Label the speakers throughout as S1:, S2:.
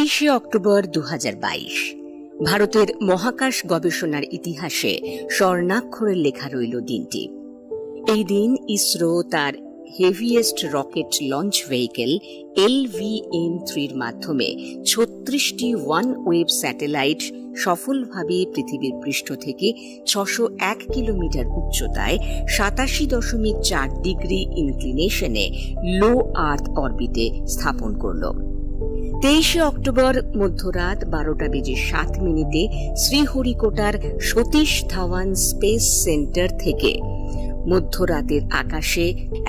S1: 23শে October 2022 ভারতের মহাকাশ গবেষণার ইতিহাসে স্বর্ণাক্ষরে লেখা রইল দিনটি। এই দিন ইসরো তার heaviest rocket launch vehicle LVM-3 মাধ্যমে 36টি ওয়ান ওয়েব স্যাটেলাইট সফলভাবে পৃথিবীর পৃষ্ঠ থেকে 601 কিলোমিটার উচ্চতায় 87.4 ডিগ্রি ইনক্লিনেশনে লো আর্থ অরবিটে স্থাপন করল। 23শে অক্টোবর মধ্যরাত 12:07 শ্রীহরিকোটার সতীশ ধাওয়ান স্পেস সেন্টার থেকে মধ্যরাতের আকাশে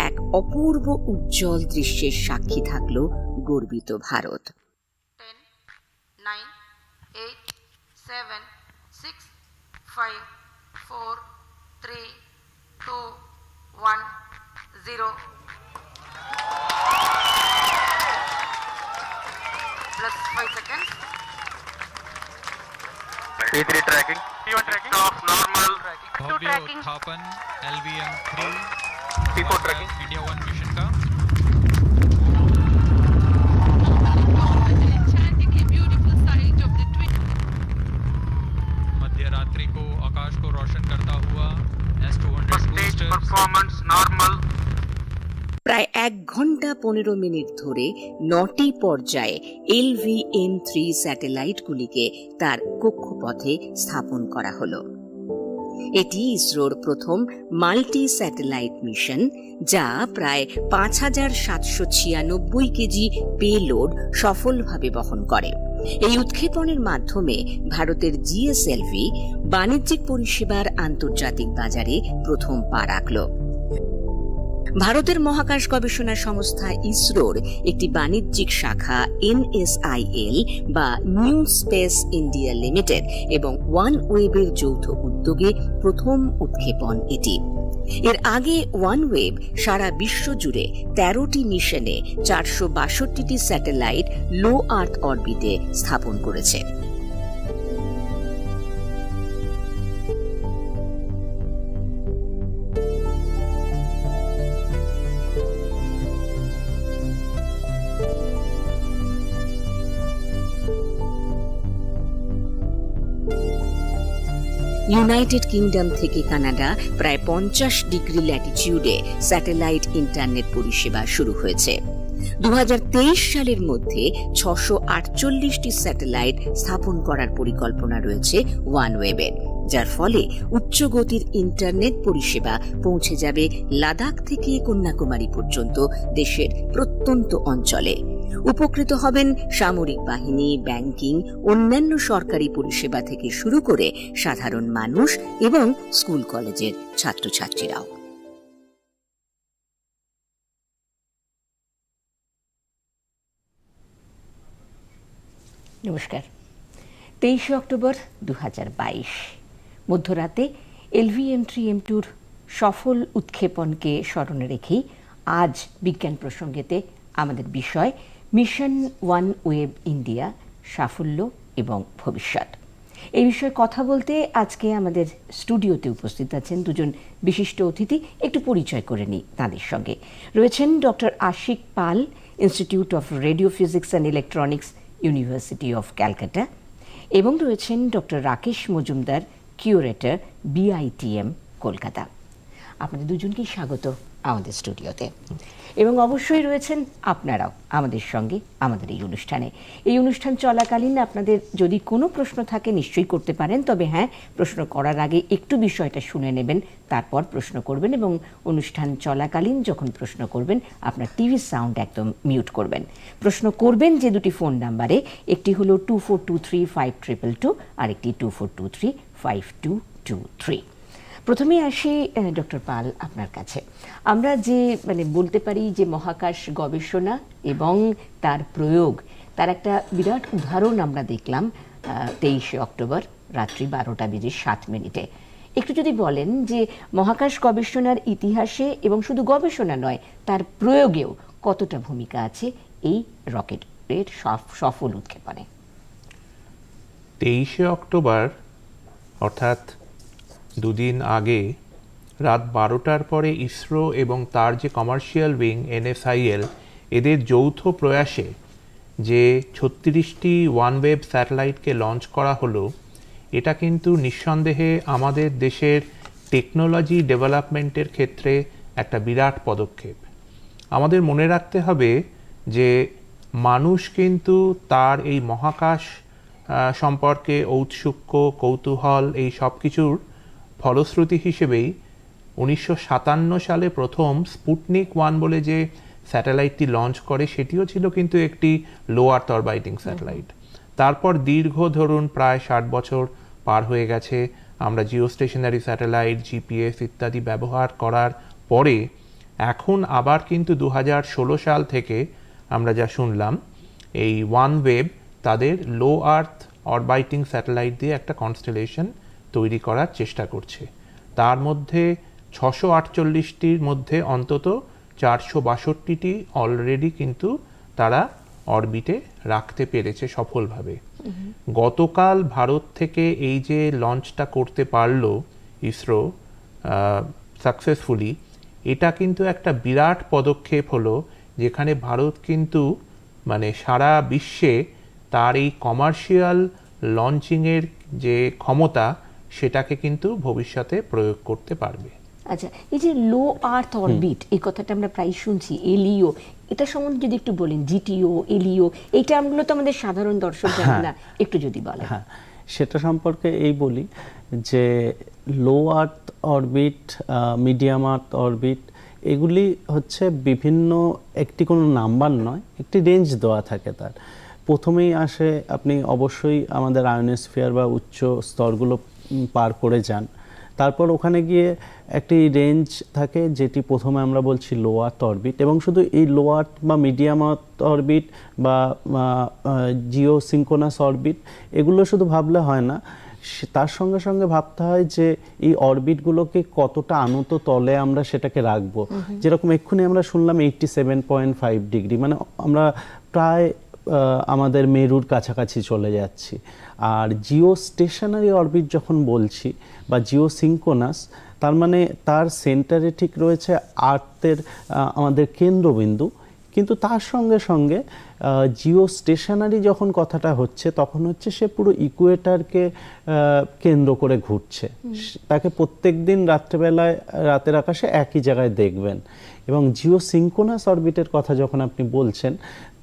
S1: এক অপূর্ব উজ্জ্বল দৃশ্যের সাক্ষী থাকল গর্বিত Bharat.
S2: 10, 9, 8, 7, 6, 5, 4, 3, 2, 1, 0. Plus 5 seconds.
S3: P3 tracking. P1 tracking. Off normal.
S4: भव्य उत्थापन LVM-3
S3: P4 tracking.
S4: India 1 mission का मध्य रात्रि को आकाश को रोशन करता हुआ S200
S3: Stage
S4: booster
S3: performance normal.
S1: প্রায় 1 ঘন্টা 15 মিনিট ধরে 9টি পর্যায়ে LVM-3 স্যাটেলাইটগুলিকে তার কক্ষপথে স্থাপন করা হলো। এটি ইসরোর প্রথম মাল্টি স্যাটেলাইট মিশন, যা প্রায় 5796 কেজি পেলোড সফলভাবে বহন করে। এই উৎক্ষেপণের মাধ্যমে ভারতের GSLV বাণিজ্যিক পরিষেবার আন্তর্জাতিক বাজারে প্রথম পা রাখল। ভারতের মহাকাশ গবেষণা সংস্থা ইসরোর একটি বাণিজ্যিক শাখা NSIL বা নিউ স্পেস ইন্ডিয়া লিমিটেড এবং ওয়ান ওয়েবের যৌথ উদ্যোগে প্রথম উৎক্ষেপণ এটি। এর আগে ওয়ান ওয়েব সারা বিশ্ব জুড়ে 13টি মিশনে 462টি স্যাটেলাইট লো আর্থ অরবিটে স্থাপন করেছে। ইউনাইটেড কিংডম থেকে কানাডা প্রায় 50 ডিগ্রি ল্যাটিটিউডে স্যাটেলাইট ইন্টারনেট পরিষেবা শুরু হয়েছে। 2023 সালের মধ্যে 648টি স্যাটেলাইট স্থাপন করার পরিকল্পনা রয়েছে ওয়ানওয়েবের, যার ফলে উচ্চ গতির ইন্টারনেট পরিষেবা পৌঁছে যাবে লাদাখ থেকে কন্যাকুমারী পর্যন্ত দেশের প্রত্যন্ত অঞ্চলে। উপকৃত হবেন সামরিক বাহিনী, ব্যাংকিং, অন্যান্য সরকারি পরিষেবা থেকে শুরু করে সাধারণ মানুষ এবং স্কুল কলেজের ছাত্রছাত্রীরাও। নমস্কার। 23শে অক্টোবর 2022 মধ্যরাতে LVM-3M2 সফল উৎক্ষেপণকে স্মরণে রেখেই আজ বিজ্ঞান প্রসঙ্গেতে আমাদের বিষয় মিশন ওয়ান ওয়েব ইন্ডিয়া, সাফল্য এবং ভবিষ্যৎ। এই বিষয়ে কথা বলতে আজকে আমাদের স্টুডিওতে উপস্থিত আছেন দুজন বিশিষ্ট অতিথি। একটু পরিচয় করে নিই তাদের সঙ্গে। রয়েছেন doctor Ashik Pal, institute of radio physics and electronics, university of Calcutta, এবং রয়েছেন doctor Rakesh Majumdar, curator, BITM, Kolkata. আপনাদের দুজনকেই স্বাগত আমাদের স্টুডিওতে। এবং অবশ্যই রয়েছেন আপনারাও আমাদের সঙ্গে আমাদের এই অনুষ্ঠানে। এই অনুষ্ঠান চলাকালীন আপনাদের যদি কোনো প্রশ্ন থাকে নিশ্চয়ই করতে পারেন, তবে হ্যাঁ, প্রশ্ন করার আগে একটু বিষয়টা শুনে নেবেন, তারপর প্রশ্ন করবেন। এবং অনুষ্ঠান চলাকালীন যখন প্রশ্ন করবেন আপনার টিভি সাউন্ড একদম মিউট করবেন। প্রশ্ন করবেন যে দুটি ফোন নাম্বারে, একটি হলো 24235222 আর একটি 24235223। প্রথমে আসি ডক্টর পাল আপনার কাছে। আমরা যে বলতে পারি যে মহাকাশ গবেষণা এবং তার প্রয়োগ, তার একটা বিরাট উদাহরণ আমরা দেখলাম 23শে অক্টোবর রাত্রি 12:07। একটু যদি বলেন যে মহাকাশ গবেষণার ইতিহাসে এবং শুধু গবেষণা নয়, তার প্রয়োগেও কতটা ভূমিকা আছে এই রকেটের সফল উৎক্ষেপণে।
S5: 23শে অক্টোবর অর্থাৎ দুদিন আগে রাত 12টার পরে ইসরো এবং তার যে কমার্শিয়াল উইং NSIL, এদের যৌথ প্রয়াসে যে 36টি ওয়ানওয়েভ স্যাটেলাইটকে লঞ্চ করা হলো, এটা কিন্তু নিঃসন্দেহে আমাদের দেশের টেকনোলজি ডেভেলপমেন্টের ক্ষেত্রে একটা বিরাট পদক্ষেপ। আমাদের মনে রাখতে হবে যে মানুষ কিন্তু তার এই মহাকাশ সম্পর্কে ঔৎসুক্য, কৌতূহল এই সব কিছুর ফলশ্রুতি হিসেবেই 1957 সালে প্রথম স্পুটনিক 1 বলে যে স্যাটেলাইটটি লঞ্চ করে, সেটিও ছিল কিন্তু একটি লো আর্থ অরবাইটিং স্যাটেলাইট। তারপর দীর্ঘ ধরুন প্রায় 60 বছর পার হয়ে গেছে, আমরা জিও স্টেশনারি স্যাটেলাইট, জিপিএস ইত্যাদি ব্যবহার করার পরে এখন আবার কিন্তু 2016 সাল থেকে আমরা যা শুনলাম, এই ওয়ানওয়েভ তাদের লো আর্থ অরবাইটিং স্যাটেলাইট দিয়ে একটা কনস্টেলেশন তৈরি করার চেষ্টা করছে। তার মধ্যে 648টির মধ্যে অন্তত 462টি অলরেডি কিন্তু তারা অরবিটে রাখতে পেরেছে সফলভাবে। গতকাল ভারত থেকে এই যে লঞ্চটা করতে পারলো ইসরো সাকসেসফুলি, এটা কিন্তু একটা বিরাট পদক্ষেপ হলো, যেখানে ভারত কিন্তু মানে সারা বিশ্বে তার এই কমার্শিয়াল লঞ্চিংয়ের যে ক্ষমতা সেটাকে কিন্তু ভবিষ্যতে প্রয়োগ করতে পারবে।
S1: আচ্ছা, এই যে লো আর্থ অরবিট, এই কথাটা আমরা প্রায় শুনছি, এলইও, এটা সম্বন্ধে যদি একটু বলেন, জিটিও, এলইও, এই টার্মগুলো তো আমাদের সাধারণ দর্শক জানে না, একটু যদি বলেন।
S6: হ্যাঁ, সেটা সম্পর্কে এই বলি যে লো আর্থ অরবিট, মিডিয়াম আর্থ অরবিট, এগুলি হচ্ছে বিভিন্ন, একটি কোনো নাম্বার নয়, একটি রেঞ্জ দেওয়া থাকে। তার প্রথমেই আসে, আপনি অবশ্যই আমাদের আয়োনোস্ফিয়ার বা উচ্চ স্তরগুলো পার করে যান, তারপর ওখানে গিয়ে একটি রেঞ্জ থাকে যেটি প্রথমে আমরা বলছি লো আর্থ অরবিট। এবং শুধু এই লো আর্থ বা মিডিয়াম আর্থ অরবিট বা জিও সিনক্রোনাস অরবিট এগুলো শুধু ভাবলে হয় না, তার সঙ্গে সঙ্গে ভাবতে হয় যে এই অরবিটগুলোকে কতটা আনত তলে আমরা সেটাকে রাখবো। যেরকম এক্ষুনি আমরা শুনলাম 87.5 ডিগ্রি, মানে আমরা প্রায় আমাদের মেরুর কাছাকাছি চলে যাচ্ছি। আর জিও স্টেশনারি অরবিট যখন বলছি বা জিও সিনক্রোনাস, তার মানে তার সেন্টারে ঠিক রয়েছে আর্থের আমাদের কেন্দ্রবিন্দু, কিন্তু তার সঙ্গে সঙ্গে জিও স্টেশনারি যখন কথাটা হচ্ছে তখন হচ্ছে সে পুরো ইকুয়েটারকে কেন্দ্র করে ঘুরছে। তাকে প্রত্যেক দিন রাত্রেবেলায় রাতের আকাশে একই জায়গায় দেখবেন। এবং জিও সিনক্রোনাস অরবিটের কথা যখন আপনি বলছেন,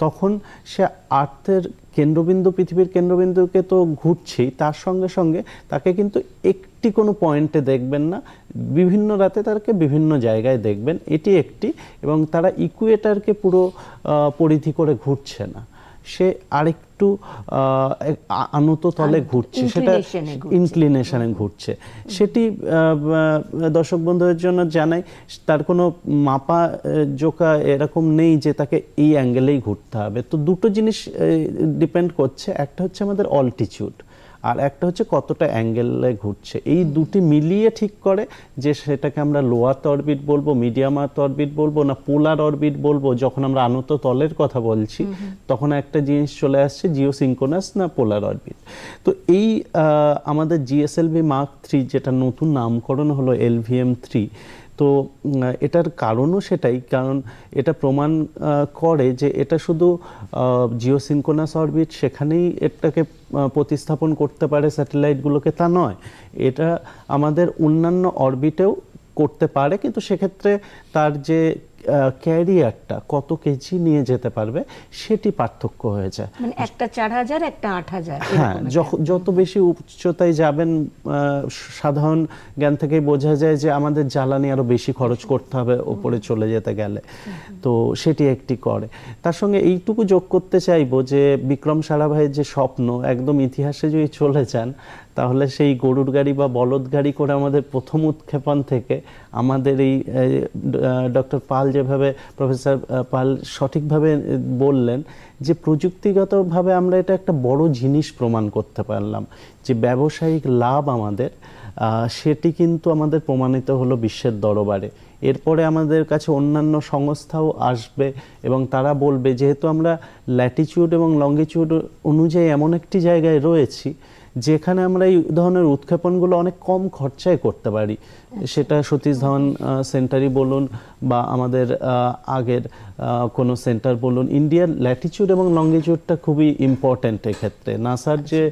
S6: তখন সে আর্থের কেন্দ্রবিন্দু, পৃথিবীর কেন্দ্রবিন্দুকে তো ঘুরছেই, তার সঙ্গে সঙ্গে তাকে কিন্তু একটি কোনো পয়েন্টে দেখবেন না, বিভিন্ন রাতে তাকে বিভিন্ন জায়গায় দেখবেন, এটি একটি। এবং তারা ইকুয়েটারকে পুরো পরিধি করে ঘুরছে না, সে আরেকটু আনত তলে ঘুরছে, সেটা ইনক্লিনেশনে ঘুরছে। সেটি দর্শক বন্ধুদের জন্য জানাই, তার কোনো মাপা জোকা এরকম নেই যে তাকে এই অ্যাঙ্গেলেই ঘুরতে হবে। তো দুটো জিনিস ডিপেন্ড করছে, একটা হচ্ছে আমাদের অল্টিটিউড, আর একটা হচ্ছে কতটা অ্যাঙ্গেলে ঘুরছে। এই দুটি মিলিয়ে ঠিক করে যে সেটাকে আমরা লো আর্থ অরবিট বলবো, মিডিয়াম আর্থ অরবিট বলবো না পোলার অরবিট বলবো। যখন আমরা আনত তলের কথা বলছি তখন একটা জিনিস চলে আসছে জিও সিনক্রোনাস না পোলার অরবিট। তো এই আমাদের জিএসএলভি মার্ক 3 যেটা নতুন নামকরণ হলো LVM-3, তো এটার কারণও সেটাই, কারণ এটা প্রমাণ করে যে এটা শুধু জিও সিনক্রোনাস অরবিট সেখানেই এটাকে প্রতিস্থাপন করতে পারে স্যাটেলাইটগুলোকে, তা নয়, এটা আমাদের অন্যান্য অরবিটেও করতে পারে, কিন্তু সেক্ষেত্রে তার যে ক্যারিয়ারটা কত কেজি নিয়ে যেতে পারবে সেটি পার্থক্য হয়ে যায়।
S1: মানে একটা 4000, একটা 8000।
S6: হ্যাঁ, যত বেশি উচ্চতায় যাবেন, সাধারণ জ্ঞান থেকেই বোঝা যায় যে আমাদের জ্বালানি আরো বেশি খরচ করতে হবে ওপরে চলে যেতে গেলে, তো সেটি একটি করে। তার সঙ্গে এইটুকু যোগ করতে চাইবো যে বিক্রম সারাভাইয়ের যে স্বপ্ন, একদম ইতিহাসে যদি চলে যান তাহলে সেই গরুর গাড়ি বা বলদ গাড়ি করে আমাদের প্রথম উৎক্ষেপণ থেকে আমাদের এই ডক্টর পাল, যেভাবে প্রফেসর পাল সঠিকভাবে বললেন যে প্রযুক্তিগতভাবে আমরা এটা একটা বড় জিনিস প্রমাণ করতে পারলাম যে ব্যবসায়িক লাভ আমাদের, সেটি কিন্তু আমাদের প্রমাণিত হলো বিশ্বের দরবারে। এরপরে আমাদের কাছে অন্যান্য সংস্থাও আসবে এবং তারা বলবে যেহেতু আমরা ল্যাটিটিউড এবং লঙ্গিটিউড অনুযায়ী এমন একটি জায়গায় রয়েছি যেখানে আমরা এই ধরনের উৎক্ষেপণগুলো অনেক কম খরচায় করতে পারি, সেটা সতীশ ধাওয়ান সেন্টারই বলুন বা আমাদের আগের কোনো সেন্টার বলুন, ইন্ডিয়ার ল্যাটিচিউড এবং লঙ্গিচিউডটা খুবই ইম্পর্ট্যান্ট এক্ষেত্রে। নাসার যে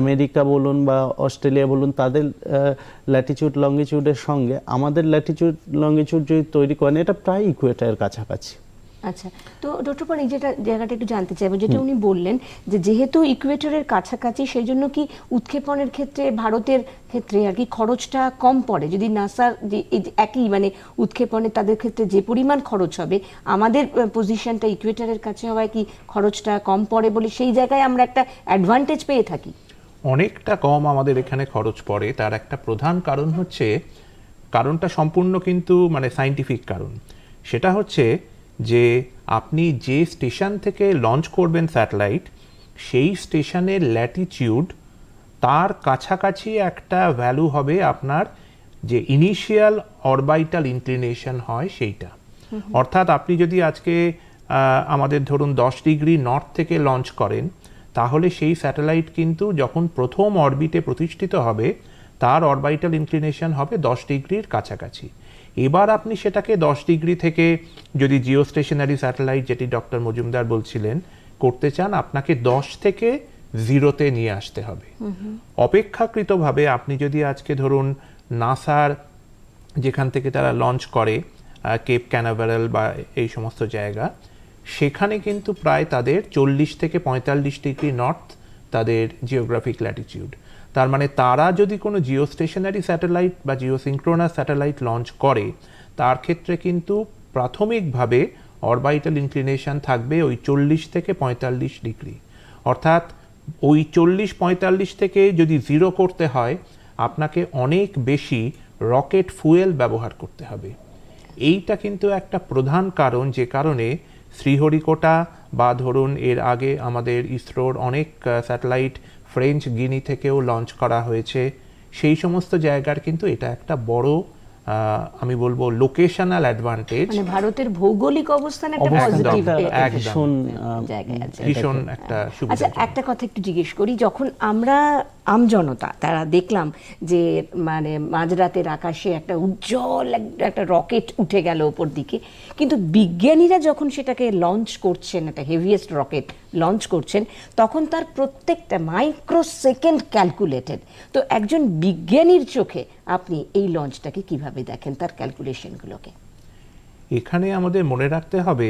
S6: আমেরিকা বলুন বা অস্ট্রেলিয়া বলুন, তাদের ল্যাটিচিউড লঙ্গিচিউডের সঙ্গে আমাদের ল্যাটিচিউড লঙ্গিচিউড যদি তৈরি করেন, এটা প্রায় ইকুয়েটারের কাছাকাছি।
S1: আচ্ছা, তো ডক্টর পল, এই জায়গাটা একটু জানতে চাইবো, যেটা উনি বললেন যে যেহেতু ইকুয়েটরের কাছাকাছি, সেই জন্য কি উৎক্ষেপণের ক্ষেত্রে ভারতের ক্ষেত্রে আর কি খরচটা কম পড়ে? যদি নাসার যে একই মানে উৎক্ষেপণে তাদের ক্ষেত্রে যে পরিমাণ খরচ হবে, আমাদের পজিশনটা ইকুয়েটরের কাছে হওয়ায় কি খরচটা কম পড়ে বলে সেই জায়গায় আমরা একটা অ্যাডভান্টেজ পেয়ে থাকি?
S5: অনেকটা কম আমাদের এখানে খরচ পড়ে। তার একটা প্রধান কারণ হচ্ছে, কারণটা সম্পূর্ণ কিন্তু মানে সায়েন্টিফিক কারণ। সেটা হচ্ছে যে আপনি যে স্টেশন থেকে লঞ্চ করবেন স্যাটেলাইট, সেই স্টেশনের ল্যাটিচিউড তার কাছাকাছি একটা ভ্যালু হবে আপনার যে ইনিশিয়াল অরবাইটাল ইনক্লিনেশন হয় সেইটা। অর্থাৎ আপনি যদি আজকে আমাদের ধরুন 10 ডিগ্রি নর্থ থেকে লঞ্চ করেন, তাহলে সেই স্যাটেলাইট কিন্তু যখন প্রথম অরবিটে প্রতিষ্ঠিত হবে, তার অরবাইটাল ইনক্লিনেশন হবে 10 ডিগ্রির কাছাকাছি। এবার আপনি সেটাকে 10 ডিগ্রি থেকে যদি জিও স্টেশনারি স্যাটেলাইট, যেটি ডক্টর মজুমদার বলছিলেন, করতে চান, আপনাকে 10 থেকে 0-তে নিয়ে আসতে হবে। অপেক্ষাকৃতভাবে আপনি যদি আজকে ধরুন নাসার যেখান থেকে তারা লঞ্চ করে কেপ ক্যানাভারাল বা এই সমস্ত জায়গা, সেখানে কিন্তু প্রায় তাদের 40 থেকে 45 ডিগ্রি নর্থ তাদের জিওগ্রাফিক ল্যাটিচিউড। তার মানে তারা যদি কোনো জিও স্টেশনারি স্যাটেলাইট বা জিও সিনক্রোনাস স্যাটেলাইট লঞ্চ করে, তার ক্ষেত্রে কিন্তু প্রাথমিকভাবে অরবাইটাল ইনক্লিনেশন থাকবে ওই 40 থেকে 45 ডিগ্রি। অর্থাৎ ওই 40-45 থেকে যদি 0 করতে হয়, আপনাকে অনেক বেশি রকেট ফুয়েল ব্যবহার করতে হবে। এইটা কিন্তু একটা প্রধান কারণ, যে কারণে শ্রীহরিকোটা বা ধরুন এর আগে আমাদের ইসরোর অনেক স্যাটেলাইট ফ্রেঞ্চ গিনি থেকেও লঞ্চ করা হয়েছে। সেই সমস্ত জায়গার কিন্তু এটা একটা বড় আমি বলবো লোকেশনাল অ্যাডভান্টেজ।
S1: মানে ভারতের ভৌগোলিক অবস্থান একটা পজিটিভ জায়গায় আছে,
S5: ভীষণ একটা সুবিধা।
S1: আচ্ছা, একটা কথা একটু জিজ্ঞেস করি, যখন আমরা আমজনতা তারা দেখলাম যে মানে মাঝরাতের আকাশে একটা উজ্জ্বল একটা রকেট উঠে গেল ওপর দিকে, কিন্তু বিজ্ঞানীরা যখন সেটাকে লঞ্চ করছেন, একটা হেভিয়েস্ট রকেট লঞ্চ করছেন, তখন তার প্রত্যেকটা মাইক্রোসেকেন্ড ক্যালকুলেটেড। তো একজন বিজ্ঞানীর চোখে আপনি এই লঞ্চটাকে কিভাবে দেখেন, তার ক্যালকুলেশনগুলোকে?
S5: এখানে আমাদের মনে রাখতে হবে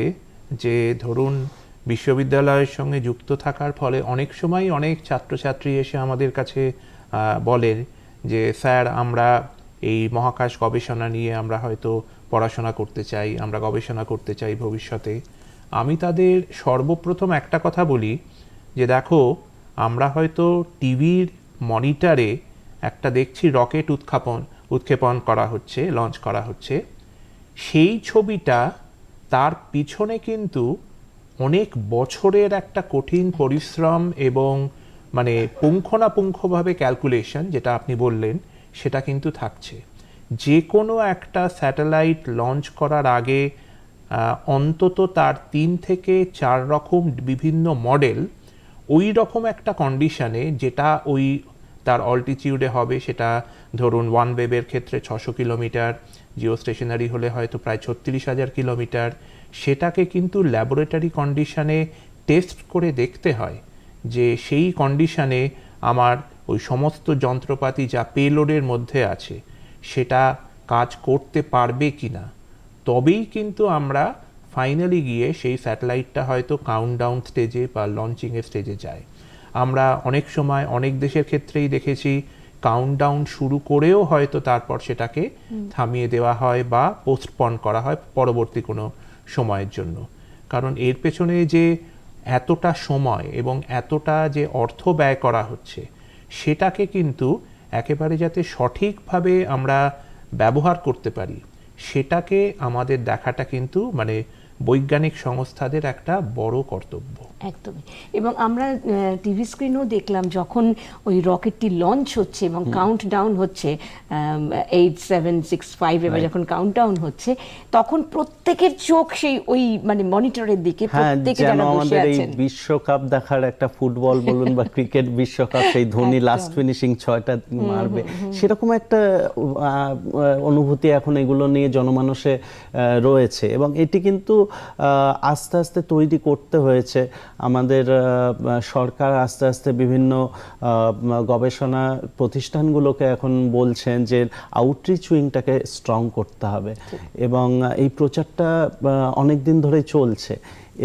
S5: যে ধরুন বিশ্ববিদ্যালয়ের সঙ্গে যুক্ত থাকার ফলে অনেক সময় অনেক ছাত্রছাত্রী এসে আমাদের কাছে বলেন যে স্যার, আমরা এই মহাকাশ গবেষণা নিয়ে আমরা হয়তো পড়াশোনা করতে চাই, আমরা গবেষণা করতে চাই ভবিষ্যতে। আমি তাদের সর্বপ্রথম একটা কথা বলি যে দেখো, আমরা হয়তো টিভির মনিটরে একটা দেখছি রকেট উৎক্ষেপণ করা হচ্ছে, লঞ্চ করা হচ্ছে, সেই ছবিটা তার পিছনে কিন্তু অনেক বছরের একটা কঠিন পরিশ্রম এবং মানে পুঙ্খানুপুঙ্খভাবে ক্যালকুলেশন, যেটা আপনি বললেন, সেটা কিন্তু থাকছে। যে কোনো একটা স্যাটেলাইট লঞ্চ করার আগে অন্তত তার 3 থেকে 4 রকম বিভিন্ন মডেল ওই রকম একটা কন্ডিশনে, যেটা ওই তার অল্টিটিউডে হবে, সেটা ধরুন ওয়ানওয়েভের ক্ষেত্রে 600 কিলোমিটার, জিও স্টেশনারি হলে হয়তো প্রায় 36,000 কিলোমিটার, সেটাকে কিন্তু ল্যাবরেটরি কন্ডিশনে টেস্ট করে দেখতে হয় যে সেই কন্ডিশনে আমার ওই সমস্ত যন্ত্রপাতি যা পেলোডের মধ্যে আছে সেটা কাজ করতে পারবে কিনা। তবেই কিন্তু আমরা ফাইনালি গিয়ে সেই স্যাটেলাইটটা হয়তো কাউন্টডাউন স্টেজে বা লঞ্চিংয়ের স্টেজে যায়। আমরা অনেক সময় অনেক দেশের ক্ষেত্রেই দেখেছি কাউন্টডাউন শুরু করেও হয়তো তারপর সেটাকে থামিয়ে দেওয়া হয় বা পোস্টপন করা হয় পরবর্তী কোনো সময়ের জন্য। কারণ এর পেছনে যে এতটা সময় এবং এতটা যে অর্থ ব্যয় করা হচ্ছে, সেটাকে কিন্তু একেবারে যাতে সঠিকভাবে আমরা ব্যবহার করতে পারি, সেটাকে আমাদের দেখাটা কিন্তু মানে বৈজ্ঞানিক সংস্থাদের একটা বড় কর্তব্য।
S1: একদমই। এবং আমরা টিভি স্ক্রিনেও দেখলাম যখন ওই রকেটটি লঞ্চ হচ্ছে এবং কাউন্ট ডাউন হচ্ছে 8, 7, 6, 5 এবার যখন কাউন্ট ডাউন হচ্ছে তখন প্রত্যেকের চোখ সেই ওই মানে মনিটরের দিকে, প্রত্যেকে
S6: যেন
S1: যারা বসে
S6: আমাদের এই
S1: আছেন
S6: বিশ্বকাপ দেখার একটা ফুটবল বলুন বা ক্রিকেট বিশ্বকাপ, সেই ধোনি লাস্ট ফিনিশিং 6টা মারবে, সেরকম একটা অনুভূতি এখন এগুলো নিয়ে জনমানসে রয়েছে। এবং এটি কিন্তু আস্তে আস্তে তৈরি করতে হয়েছে। আমাদের সরকার আস্তে আস্তে বিভিন্ন গবেষণা প্রতিষ্ঠানগুলোকে এখন বলছেন যে আউটরিচ উইংটাকে স্ট্রং করতে হবে, এবং এই প্রচারটা অনেক দিন ধরে চলছে।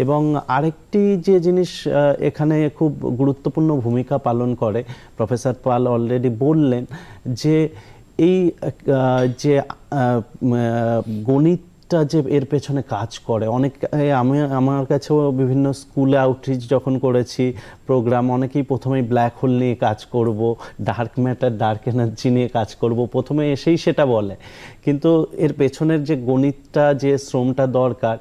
S6: এবং আরেকটি যে জিনিস এখানে খুব গুরুত্বপূর্ণ ভূমিকা পালন করে, প্রফেসর পাল অলরেডি বললেন যে এই যে গণিত যে এর পেছনে কাজ করে অনেক, আমার কাছেও বিভিন্ন স্কুলে আউটরিচ যখন করেছি প্রোগ্রাম, অনেকেই প্রথমেই ব্ল্যাক হোল নিয়ে কাজ করব, ডার্ক ম্যাটার, ডার্ক এনার্জি নিয়ে কাজ করব, প্রথমে এসেই সেটা বলে। কিন্তু এর পেছনের যে গণিতটা, যে শ্রমটা দরকার,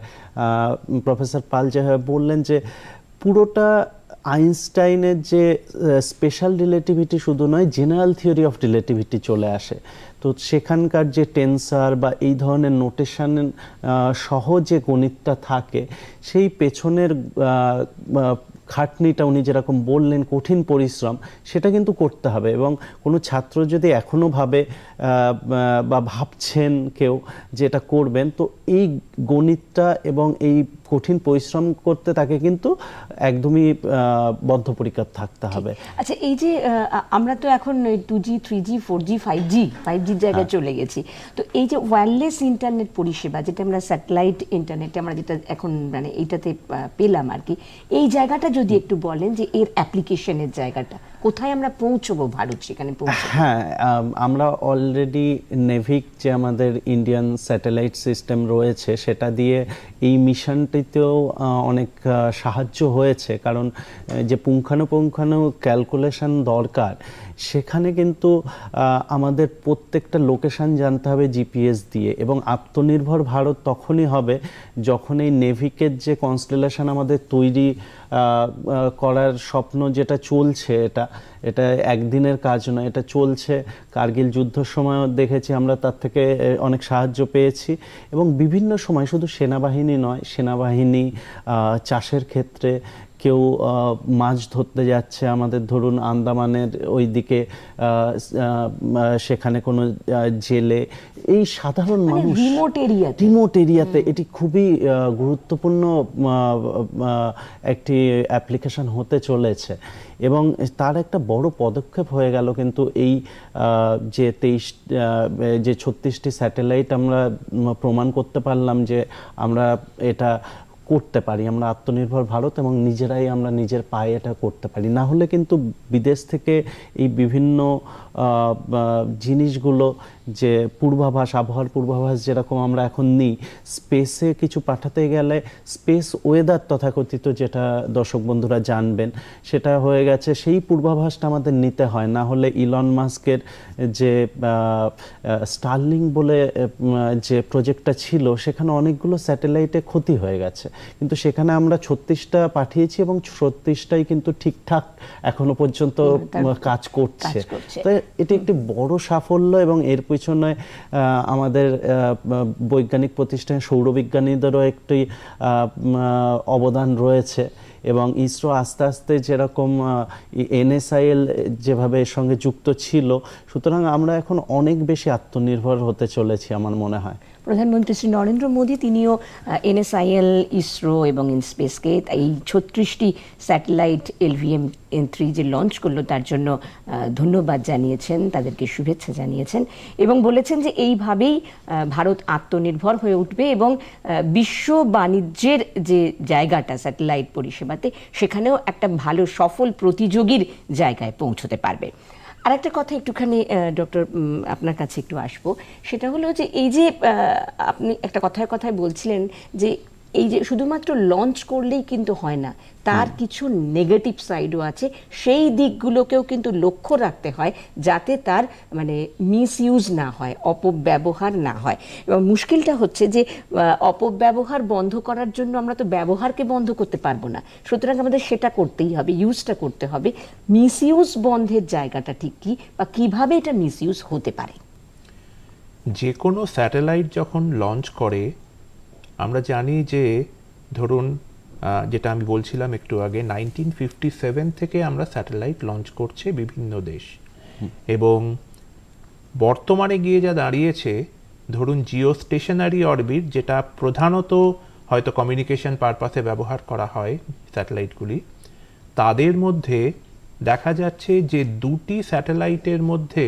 S6: প্রফেসর পাল যেভাবে বললেন যে পুরোটা আইনস্টাইনের যে স্পেশাল রিলেটিভিটি শুধু নয়, জেনারেল থিওরি অফ রিলেটিভিটি চলে আসে। তো সেখানকার যে টেন্সার বা এই ধরনের নোটেশন সহ যে গণিতটা থাকে, সেই পেছনের খাটনিটা উনি যেরকম বললেন, কঠিন পরিশ্রম, সেটা কিন্তু করতে হবে। এবং কোনো ছাত্র যদি এখনও ভাবে বা ভাবছেন কেউ যে এটা করবেন, তো এই গণিতটা এবং এই কঠিন পরিশ্রম করতে তাকে কিন্তু একদমই বদ্ধপরিকর থাকতে হবে।
S1: আচ্ছা, এই যে আমরা তো এখন 2G, 3G, 4G, 5Gর জায়গায় চলে গেছি, তো এই যে ওয়্যারলেস ইন্টারনেট পরিষেবা, যেটা আমরা স্যাটেলাইট ইন্টারনেটে আমরা যেটা এখন মানে এইটাতে পেলাম আর কি, এই জায়গাটা যদি একটু বলেন যে এর অ্যাপ্লিকেশনের জায়গাটা কোথায় আমরা পৌঁছবো, ভারত সেখানে পৌঁছবো?
S6: হ্যাঁ, আমরা অলরেডি নেভিক যে আমাদের ইন্ডিয়ান স্যাটেলাইট সিস্টেম রয়েছে, সেটা দিয়ে এই মিশনটিতেও অনেক সাহায্য হয়েছে। কারণ যে পুঙ্খানুপুঙ্খানু ক্যালকুলেশন দরকার, সেখানে কিন্তু আমাদের প্রত্যেকটা লোকেশন জানতে হবে জিপিএস দিয়ে। এবং আত্মনির্ভর ভারত তখনই হবে যখন এই নেভিকের যে কনস্টেলেশন আমাদের তৈরি করার স্বপ্ন যেটা চলছে, এটা একদিনের কাজ নয়, এটা চলছে। কার্গিল যুদ্ধের সময়ও দেখেছি আমরা, তার থেকে অনেক সাহায্য পেয়েছি। এবং বিভিন্ন সময় শুধু সেনাবাহিনী নয়, সেনাবাহিনী চাষের ক্ষেত্রে, কেউ মাছ ধরতে যাচ্ছে আমাদের ধরুন আন্দামানের ওই দিকে, সেখানে কোনো জেলে, এই সাধারণ মানুষ রিমোট এরিয়াতে এটি খুবই গুরুত্বপূর্ণ একটি অ্যাপ্লিকেশন হতে চলেছে। এবং তার একটা বড় পদক্ষেপ হয়ে গেল কিন্তু এই যে 36টি স্যাটেলাইট আমরা প্রমাণ করতে পারলাম যে আমরা এটা করতে পারি, আমরা আত্মনির্ভর ভারত এবং নিজেরাই আমরা নিজের পায়ে এটা করতে পারি। না হলে কিন্তু বিদেশ থেকে এই বিভিন্ন জিনিসগুলো, যে পূর্বাভাস, আবহাওয়ার পূর্বাভাস যেরকম আমরা এখন নিই, স্পেসে কিছু পাঠাতে গেলে স্পেস ওয়েদার তথাকথিত, যেটা দর্শক বন্ধুরা জানবেন, সেটা হয়ে গেছে, সেই পূর্বাভাসটা আমাদের নিতে হয়। না হলে ইলন মাস্কের যে স্টারলিংক বলে যে প্রজেক্টটা ছিল, সেখানে অনেকগুলো স্যাটেলাইটে ক্ষতি হয়ে গেছে, কিন্তু সেখানে আমরা 36টা পাঠিয়েছি এবং 36টাই কিন্তু ঠিকঠাক এখনো পর্যন্ত কাজ করছে। তো এটি একটি বড় সাফল্য। এবং এর পিছনে আমাদের বৈজ্ঞানিক প্রতিষ্ঠানে সৌরবিজ্ঞানীদেরও একটি অবদান রয়েছে। এবং ইসরো আস্তে আস্তে যেরকম NSIL যেভাবে এর সঙ্গে যুক্ত ছিল, সুতরাং আমরা এখন অনেক বেশি আত্মনির্ভর হতে চলেছি আমার মনে হয়।
S1: প্রধানমন্ত্রী শ্রী নরেন্দ্র মোদী তিনিও NSIL, ইসরো এবং ইনস্পেসকে এই 36টি স্যাটেলাইট LVM-3 যে লঞ্চ করলো তার জন্য ধন্যবাদ জানিয়েছেন, তাদেরকে শুভেচ্ছা জানিয়েছেন এবং বলেছেন যে এইভাবেই ভারত আত্মনির্ভর হয়ে উঠবে এবং বিশ্ব বাণিজ্যের যে জায়গাটা স্যাটেলাইট পরিষেবাতে, সেখানেও একটা ভালো সফল প্রতিযোগীর জায়গায় পৌঁছতে পারবে। আর একটা কথা একটুখানি ডক্টর আপনার কাছে একটু আসবো, সেটা হলো যে এই যে আপনি একটা কথায় বলছিলেন যে এই যে শুধুমাত্র লঞ্চ করলেই কিন্তু হয় না, তার কিছু নেগেটিভ সাইডও আছে, সেই দিকগুলোকেও কিন্তু লক্ষ্য রাখতে হয় যাতে তার মানে মিসইউজ না হয়, অপব্যবহার না হয়। এবং মুশকিলটা হচ্ছে যে অপব্যবহার বন্ধ করার জন্য আমরা তো ব্যবহারকে বন্ধ করতে পারবো না, সুতরাং আমাদের সেটা করতেই হবে, ইউজটা করতে হবে। মিসইউজ বন্ধের জায়গাটা ঠিক কি, বা কিভাবে এটা মিসইউজ হতে পারে?
S5: যে কোনো স্যাটেলাইট যখন লঞ্চ করে আমরা জানি যে ধরুন যেটা আমি বলছিলাম একটু আগে 1957 থেকে আমরা স্যাটেলাইট লঞ্চ করছে বিভিন্ন দেশ, এবং বর্তমানে গিয়ে যা দাঁড়িয়েছে ধরুন জিও স্টেশনারি অরবিট, যেটা প্রধানত হয়তো কমিউনিকেশন পারপাসে ব্যবহার করা হয় স্যাটেলাইটগুলি, তাদের মধ্যে দেখা যাচ্ছে যে দুটি স্যাটেলাইটের মধ্যে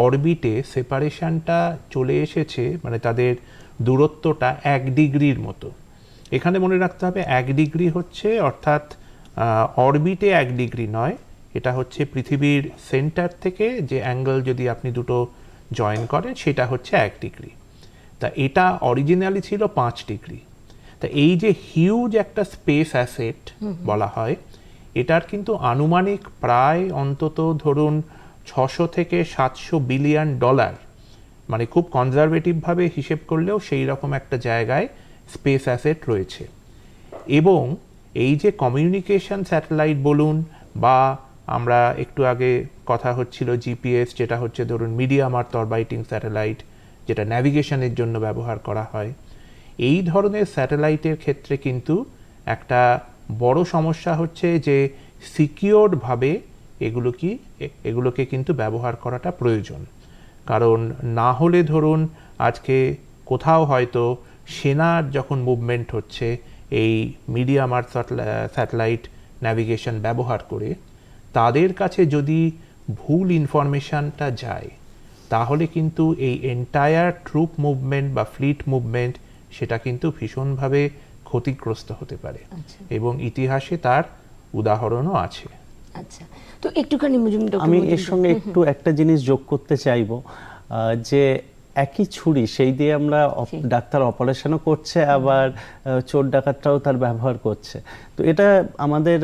S5: অরবিটে সেপারেশনটা চলে এসেছে, মানে তাদের দূরত্বটা 1 ডিগ্রির মতো। এখানে মনে রাখতে হবে 1 ডিগ্রি হচ্ছে অর্থাৎ অরবিটে 1 ডিগ্রি নয়, এটা হচ্ছে পৃথিবীর সেন্টার থেকে যে অ্যাঙ্গেল যদি আপনি দুটো জয়েন করেন সেটা হচ্ছে 1 ডিগ্রি। তা এটা অরিজিনালি ছিল 5 ডিগ্রি। তা এই যে হিউজ একটা স্পেস অ্যাসেট বলা হয়, এটার কিন্তু আনুমানিক প্রায় অন্তত ধরুন 600 থেকে 700 বিলিয়ন ডলার, মানে খুব কনজারভেটিভভাবে হিসেব করলেও সেই রকম একটা জায়গায় স্পেস অ্যাসেট রয়েছে। এবং এই যে কমিউনিকেশন স্যাটেলাইট বলুন, বা আমরা একটু আগে কথা হচ্ছিল জিপিএস, যেটা হচ্ছে ধরুন মিডিয়াম আর্থ অরবাইটিং স্যাটেলাইট, যেটা ন্যাভিগেশনের জন্য ব্যবহার করা হয়, এই ধরনের স্যাটেলাইটের ক্ষেত্রে কিন্তু একটা বড় সমস্যা হচ্ছে যে সিকিউরডভাবে এগুলোকে কিন্তু ব্যবহার করাটা প্রয়োজন। কারণ না হলে ধরুন আজকে কোথাও হয়তো সেনার যখন মুভমেন্ট হচ্ছে এই মিডিয়াম আর্থ স্যাটেলাইট ন্যাভিগেশন ব্যবহার করে, তাদের কাছে যদি ভুল ইনফরমেশনটা যায় তাহলে কিন্তু এই এন্টায়ার ট্রুপ মুভমেন্ট বা ফ্লিট মুভমেন্ট সেটা কিন্তু ভীষণভাবে ক্ষতিগ্রস্ত হতে পারে। এবং ইতিহাসে তার উদাহরণও আছে।
S1: আচ্ছা, তো একটুখানি
S6: আমি এর সঙ্গে একটু একটা জিনিস যোগ করতে চাইবো, যে একই ছুরি সেই দিয়ে আমরা ডাক্তার অপারেশনও করছে, আবার চোর ডাকাতরাও তার ব্যবহার করছে। তো এটা আমাদের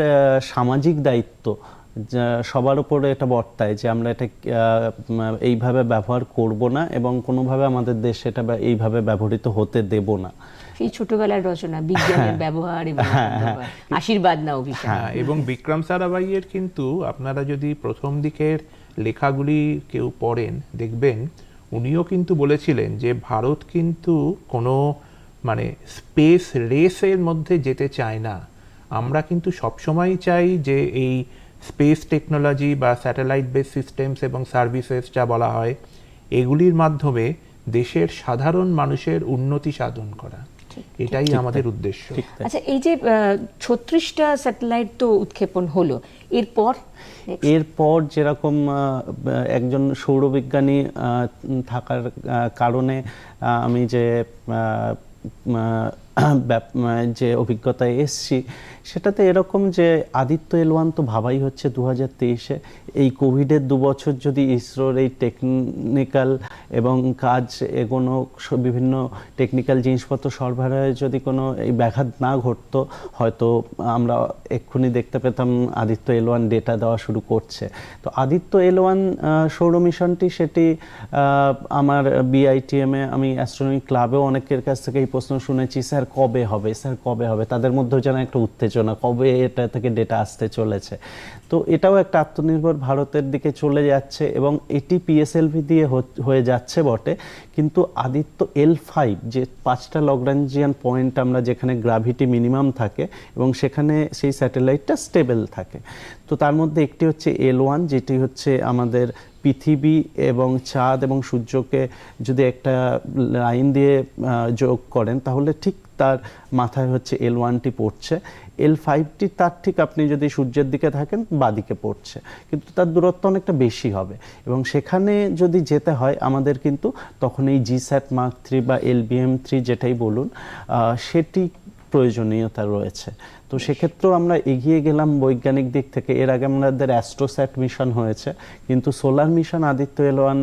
S6: সামাজিক দায়িত্ব, সবার উপরে এটা বর্তায় যে আমরা এটা এইভাবে ব্যবহার করব না, এবং কোনোভাবে আমাদের দেশে এটা এইভাবে ব্যবহৃত হতে দেব না।
S1: সেই ছোটবেলার রচনা, বিজ্ঞানের ব্যবহার এবং আশীর্বাদ না অভিশাপ।
S5: হ্যাঁ, এবং বিক্রম সারাভাইয়ের কিন্তু আপনারা যদি প্রথম দিকের লেখাগুলি কেউ পড়েন দেখবেন উনিও কিন্তু বলেছিলেন যে ভারত কিন্তু কোনো মানে স্পেস রেসের মধ্যে যেতে চায় না। আমরা কিন্তু সবসময় চাই যে এই স্পেস টেকনোলজি বা স্যাটেলাইট বেস সিস্টেমস এবং সার্ভিসেস যা বলা হয়, এগুলির মাধ্যমে দেশের সাধারণ মানুষের উন্নতি সাধন করা, এটাই আমাদের উদ্দেশ্য।
S1: আচ্ছা, এই যে 36টা স্যাটেলাইট তো উৎক্ষেপণ হলো, এরপর
S6: যেরকম একজন সৌরবিজ্ঞানী থাকার কারণে আমি যে অভিজ্ঞতায় এসছি সেটাতে এরকম যে আদিত্য এল1 তো ভাবাই হচ্ছে 2023-এ, এই কোভিডের 2 বছর যদি ইসরোর এই টেকনিক্যাল এবং কাজ এগোনো বিভিন্ন টেকনিক্যাল জিনিসপত্র সরবরাহে যদি কোনো এই ব্যাঘাত না ঘটতো, হয়তো আমরা এক্ষুনি দেখতে পেতাম আদিত্য এল1 ডেটা দেওয়া শুরু করছে। তো আদিত্য এল1 সৌর মিশনটি, সেটি আমার বিআইটিএমে আমি অ্যাস্ট্রোনমি ক্লাবেও অনেকের কাছ থেকে এই প্রশ্ন শুনেছি, স্যার কবে হবে, স্যার কবে হবে, তাদের মধ্যেও যেন একটা উত্তেজনা, কবে এটা থেকে ডেটা আসতে চলেছে। তো এটাও একটা আত্মনির্ভর ভারতের দিকে চলে যাচ্ছে, এবং এটি পিএসএলভি দিয়ে হয়ে যাচ্ছে বটে, কিন্তু আদিত্য এল5 যে 5টা লগ্রাঞ্জিয়ান পয়েন্ট আমরা যেখানে গ্র্যাভিটি মিনিমাম থাকে এবং সেখানে সেই স্যাটেলাইটটা স্টেবল থাকে, তো তার মধ্যে একটি হচ্ছে এল1, যেটি হচ্ছে আমাদের পৃথিবী এবং চাঁদ এবং সূর্যকে যদি একটা লাইন দিয়ে যোগ করেন তাহলে ঠিক তার মাথায় হচ্ছে এল1টি পড়ছে। এল5টি তার ঠিক আপনি যদি সূর্যের দিকে থাকেন বাদিকে পড়ছে, কিন্তু তার দূরত্ব অনেকটা বেশি হবে, এবং সেখানে যদি যেতে হয় আমাদের কিন্তু তখন এই জিস্যাট মার্ক 3 বা LBM 3 যেটাই বলুন, সেটি প্রয়োজনীয়তা রয়েছে। তো সেক্ষেত্রেও আমরা এগিয়ে গেলাম বৈজ্ঞানিক দিক থেকে। এর আগে আমাদের অ্যাস্ট্রোস্যাট মিশন হয়েছে, কিন্তু সোলার মিশন আদিত্য এল1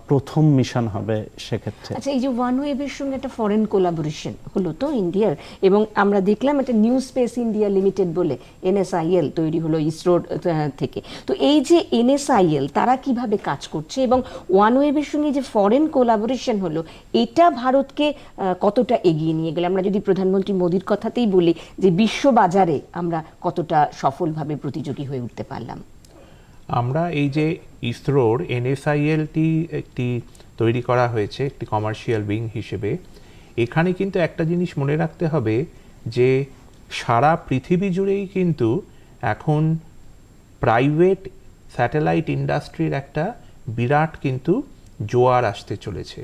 S6: প্রথম মিশন হবে সেক্ষেত্রে।
S1: আচ্ছা, এই যে ওয়ানওয়েভের সঙ্গে একটা ফরেন কোলাবোরেশন হলো তো ইন্ডিয়ার, এবং আমরা দেখলাম একটা নিউ স্পেস ইন্ডিয়া লিমিটেড বলে NSIL তৈরি হলো ইসরোর থেকে। তো এই যে NSIL তারা কিভাবে কাজ করছে এবং ওয়ানওয়েভের সঙ্গে যে ফরেন কোলাবোরেশন হলো, এটা ভারতকে কতটা এগিয়ে নিয়ে গেল? আমরা যদি প্রধানমন্ত্রী মোদির কথাতেই বলি যে বিশ্ববাজারে আমরা কতটা সফলভাবে প্রতিযোগী হয়ে উঠতে পারলাম?
S5: আমরা এই যে ইসরোর NSILটি একটি তৈরি করা হয়েছে একটি কমার্শিয়াল উইং হিসেবে, এখানে কিন্তু একটা জিনিস মনে রাখতে হবে যে সারা পৃথিবী জুড়েই কিন্তু এখন প্রাইভেট স্যাটেলাইট ইন্ডাস্ট্রির একটা বিরাট কিন্তু জোয়ার আসতে চলেছে।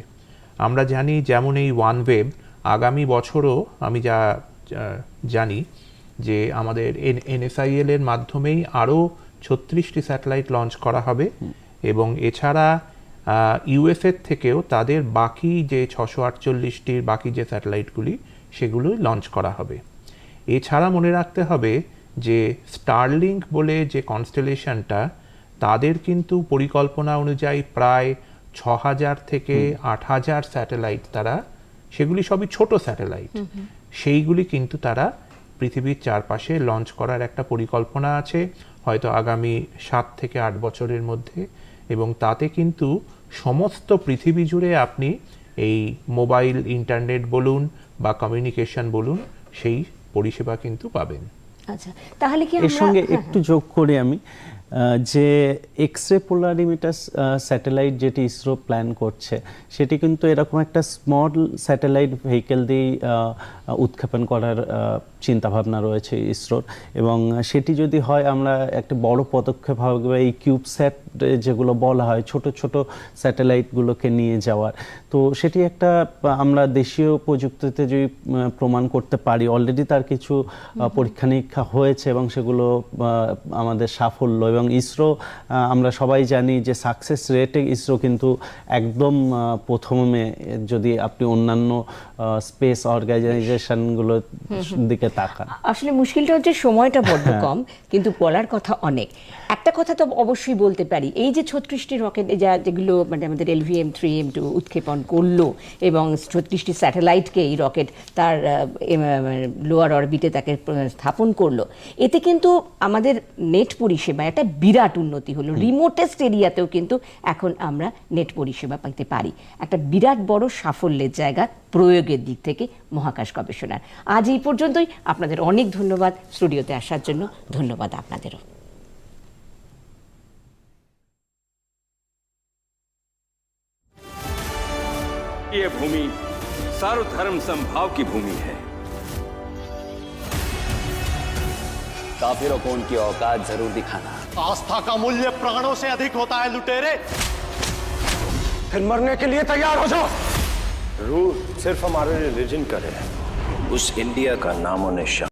S5: আমরা জানি যেমন এই ওয়ানওয়েভ আগামী বছরও আমি যা জানি যে আমাদের NSIL এর মাধ্যমেই আরও 36টি স্যাটেলাইট লঞ্চ করা হবে, এবং এছাড়া ইউএসএর থেকেও তাদের বাকি যে 648টির বাকি যে স্যাটেলাইটগুলি সেগুলো লঞ্চ করা হবে। এছাড়া মনে রাখতে হবে যে স্টারলিংক বলে যে কনস্টেলেশনটা, তাদের কিন্তু পরিকল্পনা অনুযায়ী প্রায় 6000 থেকে 8000 স্যাটেলাইট তারা, সেগুলি সবই ছোট স্যাটেলাইট, সেইগুলি কিন্তু তারা পৃথিবীর চারপাশে লঞ্চ করার একটা পরিকল্পনা আছে হয়তো আগামী 7 থেকে 8 বছরের মধ্যে। এবং তাতে কিন্তু সমস্ত পৃথিবী জুড়ে আপনি এই মোবাইল ইন্টারনেট বলুন বা কমিউনিকেশন বলুন, সেই পরিষেবা কিন্তু পাবেন।
S1: আচ্ছা, তাহলে কি
S6: এর সঙ্গে একটু যোগ করি আমি, যে এক্স-রে পোলারিমিটার স্যাটেলাইট যেটি ইসরো প্ল্যান করছে, সেটি কিন্তু এরকম একটা স্মল স্যাটেলাইট ভেহিকেল দিয়ে উৎক্ষেপণ করার চিন্তাভাবনা রয়েছে ইসরোর। এবং সেটি যদি হয়, আমরা একটা বড় পদক্ষেপ হবে এই কিউবস্যাট যেগুলো বলা হয়, ছোট ছোট স্যাটেলাইটগুলোকে নিয়ে যাওয়ার। তো সেটি একটা আমরা দেশীয় প্রযুক্তিতে যদি প্রমাণ করতে পারি, অলরেডি তার কিছু পরীক্ষা নিরীক্ষা হয়েছে এবং সেগুলো আমাদের সাফল্য। এবং ইসরো আমরা সবাই জানি যে সাকসেস রেটে ইসরো কিন্তু একদম প্রথমে, যদি আপনি অন্যান্য স্পেস অর্গানাইজেশনগুলোর দিকে তাকান।
S1: আসলে মুশকিলটা হচ্ছে সময়টা বড্ড কম, কিন্তু বলার কথা অনেক। একটা কথা তো অবশ্যই বলতে পারি, এই যে 36টি রকেট যেগুলো মানে আমাদের LVM-3M2 উৎক্ষেপণ করলো এবং 36টি স্যাটেলাইটকে এই রকেট তার লোয়ার অরবিটে তাকে স্থাপন করলো, এতে কিন্তু আমাদের নেট পরিষেবা একটা বিরাট উন্নতি হলো। রিমোটেস্ট এরিয়াতেও কিন্তু এখন আমরা নেট পরিষেবা পাইতে পারি। একটা বিরাট বড় সাফল্যের জায়গা প্রয়োগের দিক থেকে মহাকাশ গবেষণার। আজ এই পর্যন্তই। আপনাদের অনেক ধন্যবাদ স্টুডিওতে আসার জন্য। ধন্যবাদ আপনাদেরও।
S7: ये भूमि सर्वधर्म समभाव की भूमि है।
S8: काफिरों को उनकी औकात जरूर दिखाना।
S9: आस्था का मूल्य प्राणों से अधिक होता है लुटेरे।
S7: फिर मरने के लिए तैयार हो जाओ।
S9: रूल सिर्फ हमारे रिलीजन का है।
S8: उस इंडिया का नामो निशान